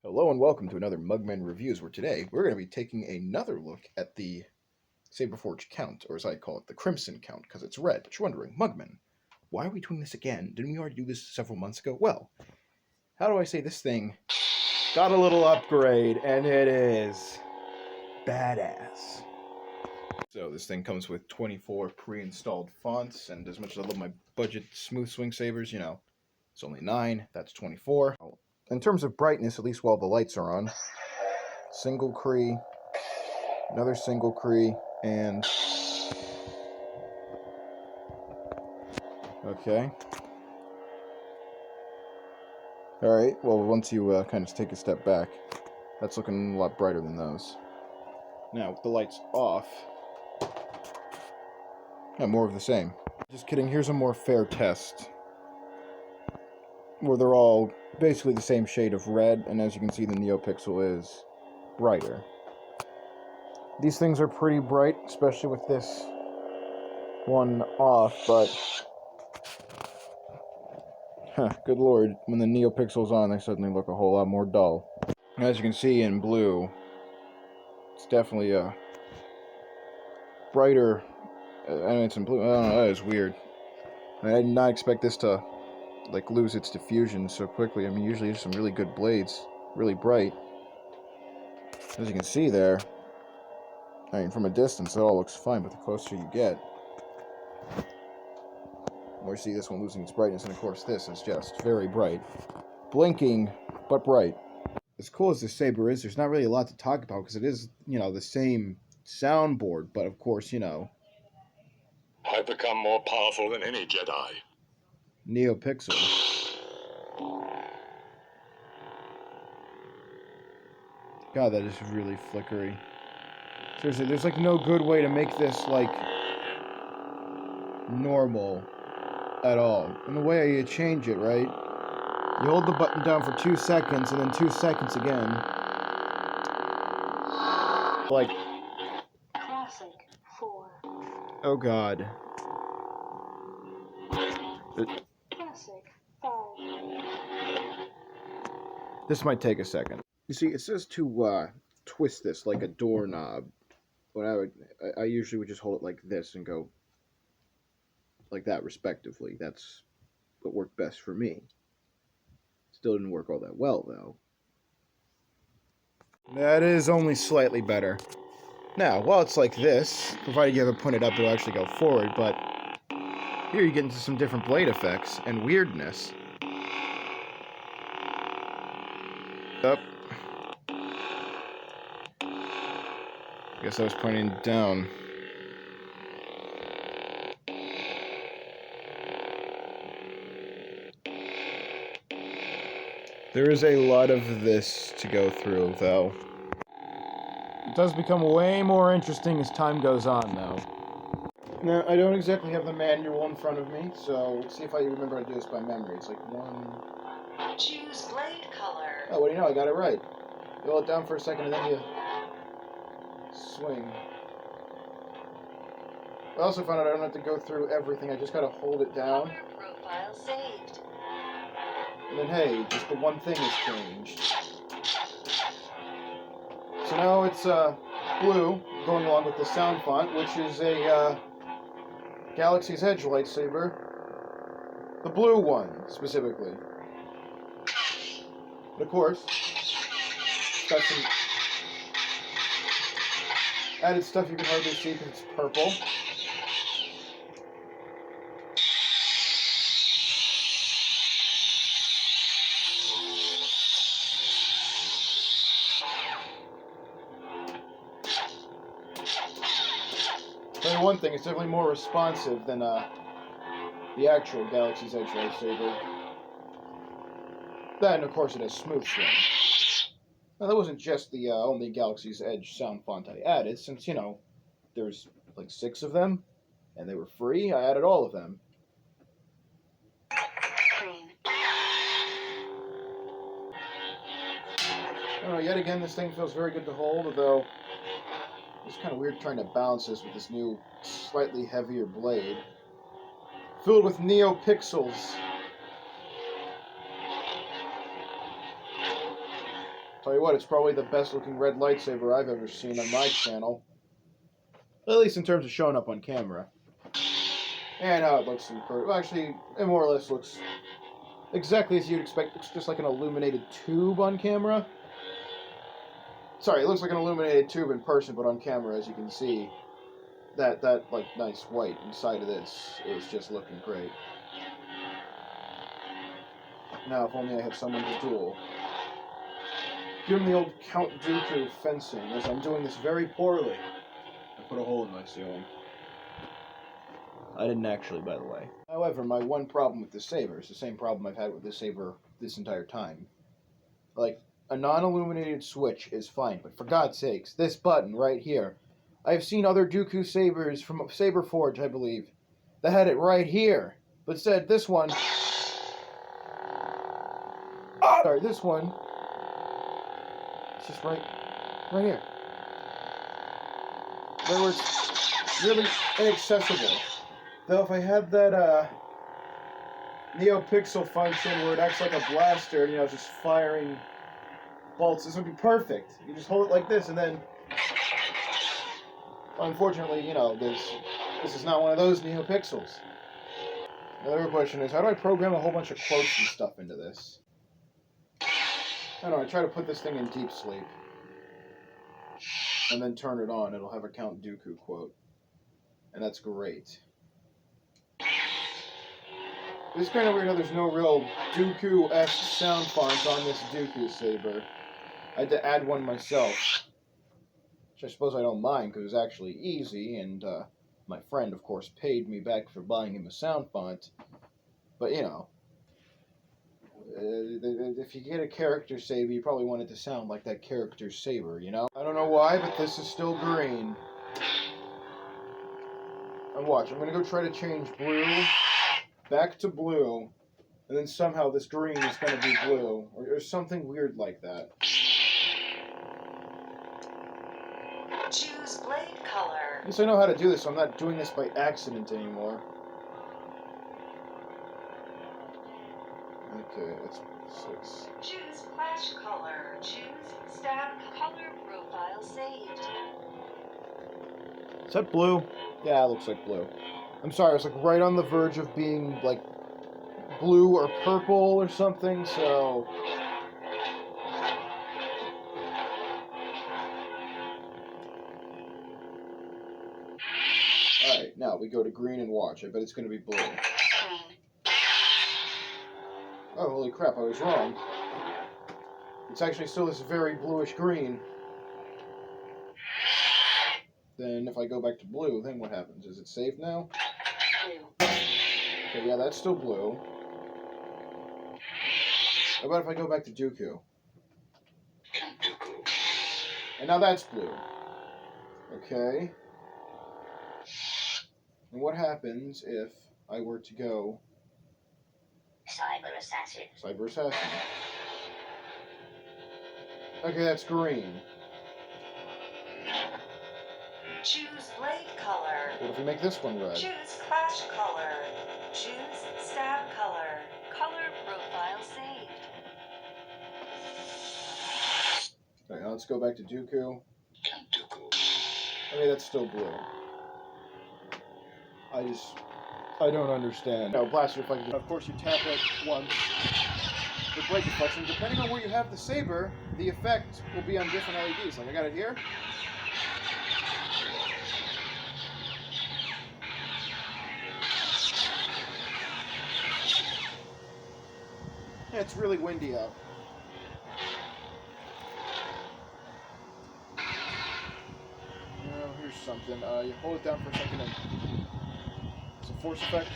Hello and welcome to another Mugman Reviews, where today we're going to be taking another look at the Saberforge count, or as I call it, the Crimson count, because it's red. But you're wondering, Mugman, why are we doing this again? Didn't we already do this several months ago? Well, how do I say this thing got a little upgrade, and it is badass. So this thing comes with 24 pre-installed fonts, and as much as I love my budget smooth swing sabers, it's only 9, that's 24. In terms of brightness, at least while the lights are on, single Cree, another single Cree, and okay. Alright, well, once you kind of take a step back, that's looking a lot brighter than those. Now, with the lights off, yeah, more of the same. Just kidding, here's a more fair test, where they're all basically the same shade of red, and as you can see, the Neopixel is brighter. These things are pretty bright, especially with this one off, but good lord, when the Neopixel's on, they suddenly look a whole lot more dull. As you can see in blue, it's definitely a brighter, and it's in blue. I don't know, that is weird. I did not expect this to lose its diffusion so quickly. I mean, usually there's some really good blades, really bright. As you can see there, I mean, from a distance, it all looks fine, but the closer you get, we see this one losing its brightness, and of course this is just very bright. Blinking, but bright. As cool as this Saber is, there's not really a lot to talk about, because it is, the same soundboard, but of course, I've become more powerful than any Jedi. Neopixel. God, that is really flickery. Seriously, there's no good way to make this normal at all. And the way you change it, right? You hold the button down for 2 seconds, and then 2 seconds again. Classic 4. Oh god. Classic 5. This might take a second. You see, it says to twist this like a doorknob. But I usually would just hold it like this and go like that, respectively. That's what worked best for me. Still didn't work all that well, though. That is only slightly better. Now, while it's like this, provided you have it pointed up, it'll actually go forward, but here you get into some different blade effects and weirdness. Up. Guess I was pointing down. There is a lot of this to go through, though. It does become way more interesting as time goes on, though. Now, I don't exactly have the manual in front of me, so let's see if I remember how to do this by memory. It's one... Choose blade color. Oh, what do you know? I got it right. You hold it down for a second and then you swing. I also found out I don't have to go through everything. I just gotta hold it down. Color profile saved. And then, hey, just the one thing has changed. So now it's blue, going along with the sound font, which is a Galaxy's Edge lightsaber. The blue one, specifically. But of course, it's got some added stuff you can hardly see because it's purple. Tell you one thing, it's definitely more responsive than the actual Galaxy's Edge lightsaber. Then, of course, it has smooth swing. Now, that wasn't just the only Galaxy's Edge sound font I added, since, there's 6 of them, and they were free. I added all of them. Green. I don't know, yet again, this thing feels very good to hold, although it's kind of weird trying to balance this with this new, slightly heavier blade. Filled with Neopixels. Tell you what, it's probably the best looking red lightsaber I've ever seen on my channel. At least in terms of showing up on camera. And how it looks in person. Well, actually, it more or less looks exactly as you'd expect. It's just like an illuminated tube on camera. Sorry, it looks like an illuminated tube in person, but on camera, as you can see, that like nice white inside of this is just looking great. Now, if only I had someone to duel. Give him the old Count Dooku fencing, as I'm doing this very poorly. I put a hole in my ceiling. I didn't actually, by the way. However, my one problem with this saber is the same problem I've had with this saber this entire time. Like, a non-illuminated switch is fine, but for God's sakes, this button right here. I've seen other Dooku sabers from Saberforge, I believe, that had it right here, but said this one... Sorry, this one... It's just right here. In other words, really inaccessible. Though if I had that Neopixel function where it acts like a blaster, you know, just firing bolts, this would be perfect. You just hold it like this, and then, unfortunately, you know, this is not one of those Neopixels. Another question is, how do I program a whole bunch of quotes and stuff into this? I don't know, I try to put this thing in deep sleep. And then turn it on, it'll have a Count Dooku quote. And that's great. It's kind of weird how there's no real Dooku-esque sound font on this Dooku saber. I had to add one myself. Which I suppose I don't mind, because it was actually easy, and my friend, of course, paid me back for buying him a sound font. But, you know, if you get a character saber, you probably want it to sound like that character's saber, you know? I don't know why, but this is still green. And watch, I'm going to go try to change blue back to blue, and then somehow this green is going to be blue, or something weird like that. Choose blade color. At least I know how to do this, so I'm not doing this by accident anymore. Okay, that's 6. Choose flash color. Choose stab color profile saved. Is that blue? Yeah, it looks like blue. I'm sorry, I was like right on the verge of being like blue or purple or something, so... Alright, now we go to green and watch. I bet it's going to be blue. Oh, holy crap, I was wrong. It's actually still this very bluish green. Then if I go back to blue, then what happens? Is it saved now? Okay, yeah, that's still blue. How about if I go back to Dooku? And now that's blue. Okay. And what happens if I were to go... Cyber Assassin. Cyber Assassin. Okay, that's green. Choose blade color. What if we make this one red? Choose clash color. Choose stab color. Color profile saved. Alright, now let's go back to Dooku. Okay, that's still blue. I don't understand. No, blaster deflection. Of course, you tap it once. The blade deflection. Depending on where you have the saber, the effect will be on different LEDs. Like, I got it here. Yeah, it's really windy out. Here's something. You hold it down for a second and it's a force effect.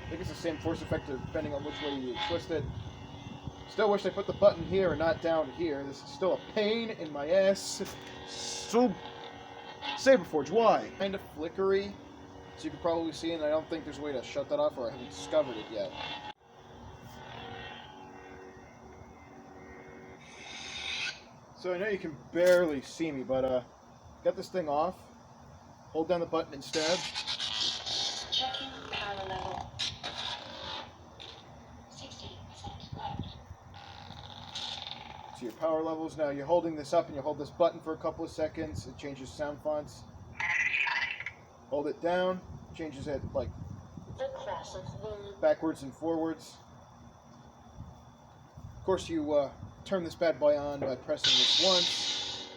I think it's the same force effect depending on which way you twist it. Still wish I put the button here and not down here. This is still a pain in my ass. So, Saberforge, why? Kind of flickery, so you can probably see, and I don't think there's a way to shut that off, or I haven't discovered it yet. So I know you can barely see me, but got this thing off. Hold down the button and stab. Checking power level. 60% left. So you're your power levels. Now you're holding this up and you hold this button for a couple of seconds. It changes sound fonts. Hold it down. Changes it like backwards and forwards. Of course, you turn this bad boy on by pressing this once.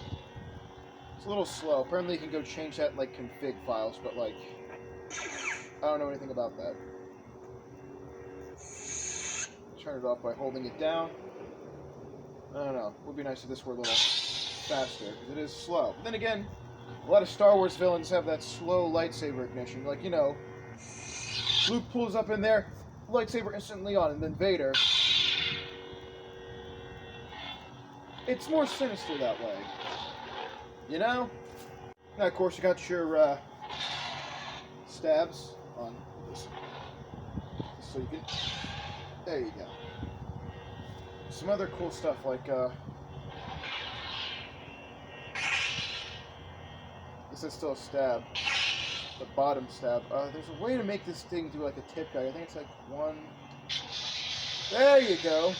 It's a little slow. Apparently, you can go change that in like config files, but like I don't know anything about that. Turn it off by holding it down. I don't know. It would be nice if this were a little faster, because it is slow. But then again, a lot of Star Wars villains have that slow lightsaber ignition. Like, you know, Luke pulls up in there, lightsaber instantly on, and then Vader. It's more sinister that way. You know? Now, of course, you got your stabs on this. So you can... There you go. Some other cool stuff like, this is still a stab. The bottom stab. There's a way to make this thing do like a tip guide. I think it's like one... There you go!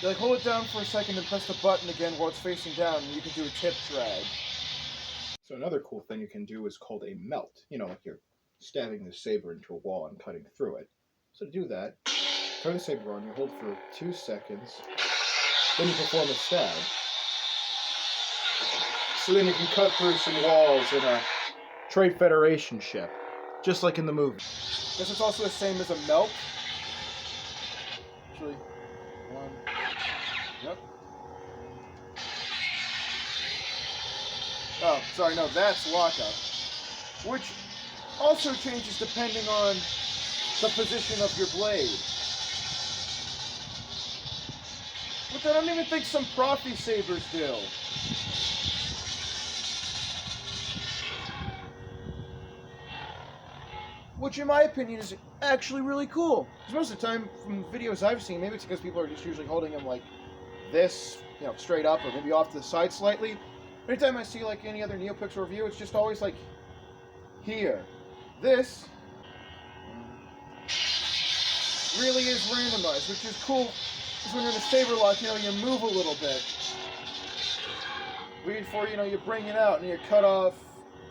You like hold it down for a second and press the button again while it's facing down, and you can do a tip drag. So another cool thing you can do is called a melt. You know, like you're stabbing the saber into a wall and cutting through it. So to do that, turn the saber on, you hold for 2 seconds, then you perform a stab. So then you can cut through some walls in a Trade Federation ship, just like in the movie. This is also the same as a melt. Actually, one. Yep. Oh, sorry, no, that's lockup. Which also changes depending on the position of your blade. Which I don't even think some Profi sabers do. Which, in my opinion, is actually really cool. Because most of the time, from videos I've seen, maybe it's because people are just usually holding them like this, you know, straight up, or maybe off to the side slightly. Anytime I see like any other Neopixel review, it's just always like here. This really is randomized, which is cool. Because when you're in a saber lock, you know, you move a little bit before, you know, you bring it out and you cut off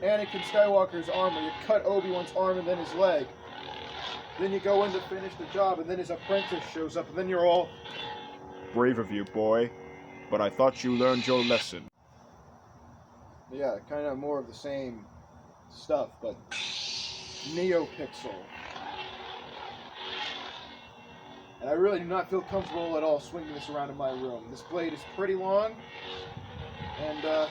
Anakin Skywalker's arm, or you cut Obi-Wan's arm and then his leg. Then you go in to finish the job, and then his apprentice shows up, and then you're all... Brave of you, boy, but I thought you learned your lesson. Yeah, kind of more of the same stuff, but Neopixel. And I really do not feel comfortable at all swinging this around in my room. This blade is pretty long, and do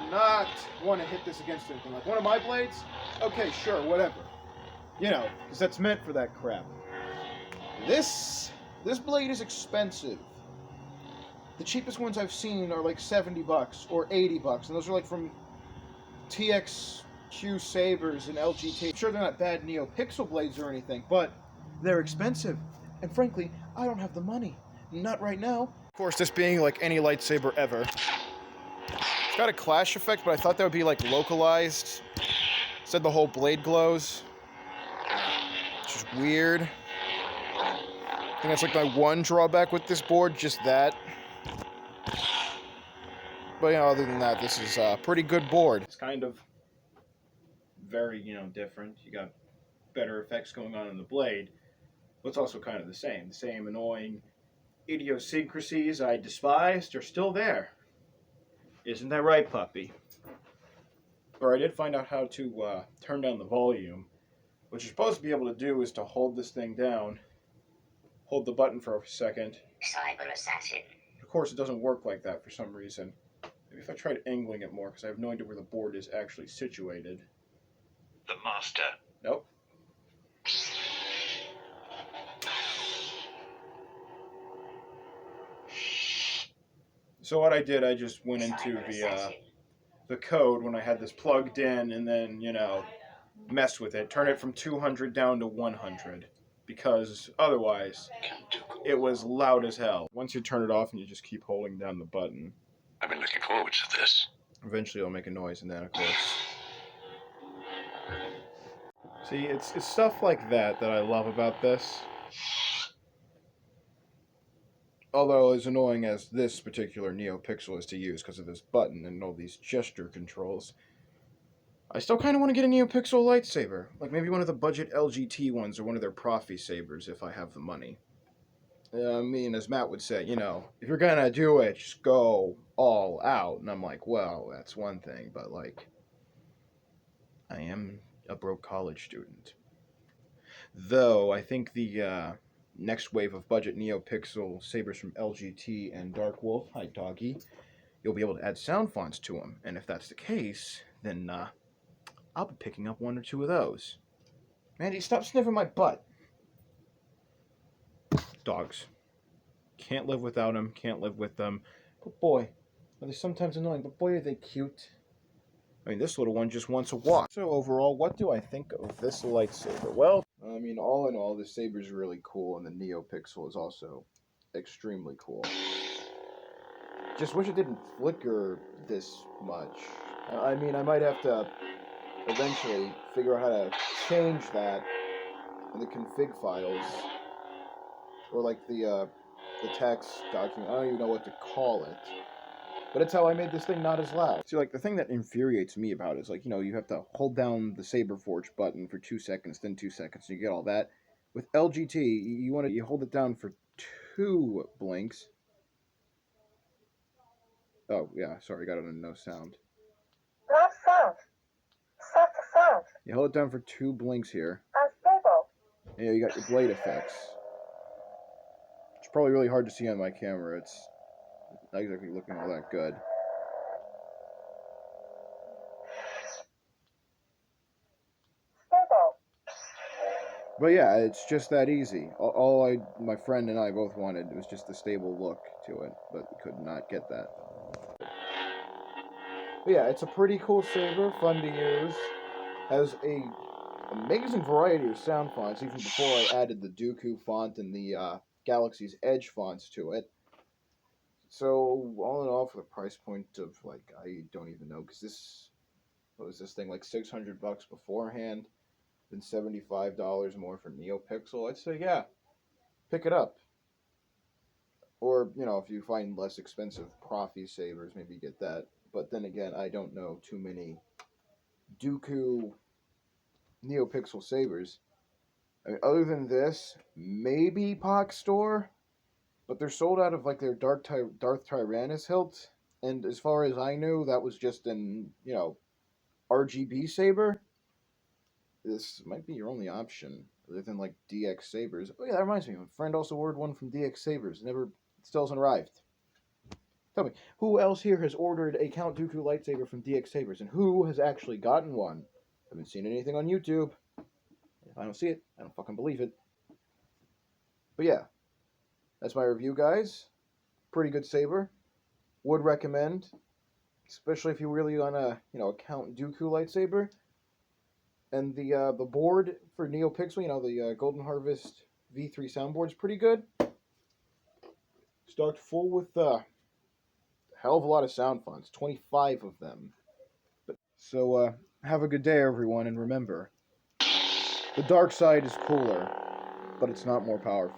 not want to hit this against anything. Like one of my blades, okay, sure, whatever. You know, because that's meant for that crap. This blade is expensive. The cheapest ones I've seen are like $70 or $80, and those are like from TXQ Sabers and LGT. I'm sure they're not bad Neopixel blades or anything, but they're expensive. And frankly, I don't have the money. Not right now. Of course, this being like any lightsaber ever. It's got a clash effect, but I thought that would be like localized. Said the whole blade glows. Which is weird. I think that's like my one drawback with this board, just that. But you know, other than that, this is a pretty good board. It's kind of very, you know, different. You got better effects going on in the blade. But it's also kind of the same. The same annoying idiosyncrasies I despised are still there. Isn't that right, puppy? Or I did find out how to turn down the volume. What you're supposed to be able to do is to hold this thing down, hold the button for a second. Cyber assassin. Of course, it doesn't work like that for some reason. Maybe if I tried angling it more, because I have no idea where the board is actually situated. The master. Nope. So what I did, I just went into the code when I had this plugged in, and then, you know, messed with it. Turn it from 200 down to 100, because otherwise it was loud as hell. Once you turn it off and you just keep holding down the button, I've been looking forward to this. eventually it'll make a noise, and then of course. See, it's stuff like that I love about this. Although as annoying as this particular Neopixel is to use because of this button and all these gesture controls, I still kind of want to get a Neopixel Lightsaber. Like maybe one of the budget LGT ones or one of their Profi sabers if I have the money. I mean, as Matt would say, if you're gonna do it, just go all out. And I'm like, well, that's one thing, but like, I am a broke college student. Though, I think the next wave of budget Neopixel sabers from LGT and Dark Wolf, hi doggy, you'll be able to add sound fonts to them. And if that's the case, then I'll be picking up one or two of those. Mandy, stop sniffing my butt. Dogs. Can't live without them, can't live with them. But boy, are they sometimes annoying, but boy are they cute. I mean, this little one just wants a walk. So overall, what do I think of this lightsaber? Well, I mean, all in all, this saber is really cool, and the Neopixel is also extremely cool. Just wish it didn't flicker this much. I mean, I might have to eventually figure out how to change that in the config files, or like the text document. I don't even know what to call it. But it's how I made this thing not as loud. See, like, the thing that infuriates me about it is, like, you have to hold down the Saberforge button for 2 seconds, then 2 seconds, and you get all that. With LGT, you hold it down for 2 blinks. Oh, yeah, sorry, got it on no sound. Loud sound. Soft sound. You hold it down for 2 blinks here. Unstable. And you got your blade effects. It's probably really hard to see on my camera. It's not exactly looking all that good. Stable. But yeah, it's just that easy. My friend and I both wanted was just the stable look to it, but we could not get that. But yeah, it's a pretty cool saber, fun to use. Has a amazing variety of sound fonts, even before I added the Dooku font and the Galaxy's Edge fonts to it. So, all in all, for the price point of, like, I don't even know, because what was this thing, like $600 beforehand, then $75 more for Neopixel, I'd say, yeah, pick it up. Or, if you find less expensive Profi sabers, maybe get that. But then again, I don't know too many Dooku Neopixel sabers. I mean, other than this, maybe Pock Store, but they're sold out of like their Darth Tyrannus hilt, and as far as I knew, that was just an RGB saber. This might be your only option, other than like DX sabers. Oh yeah, that reminds me. My friend also ordered one from DX Sabers. Still hasn't arrived. Tell me, who else here has ordered a Count Dooku lightsaber from DX Sabers, and who has actually gotten one? Haven't seen anything on YouTube. If I don't see it, I don't fucking believe it. But yeah, that's my review, guys. Pretty good saber. Would recommend, especially if you really want a Count Dooku lightsaber. And the board for Neopixel, the Golden Harvest V3 soundboard is pretty good. Stocked full with hell of a lot of sound fonts, 25 of them. So have a good day, everyone, and remember, the dark side is cooler, but it's not more powerful.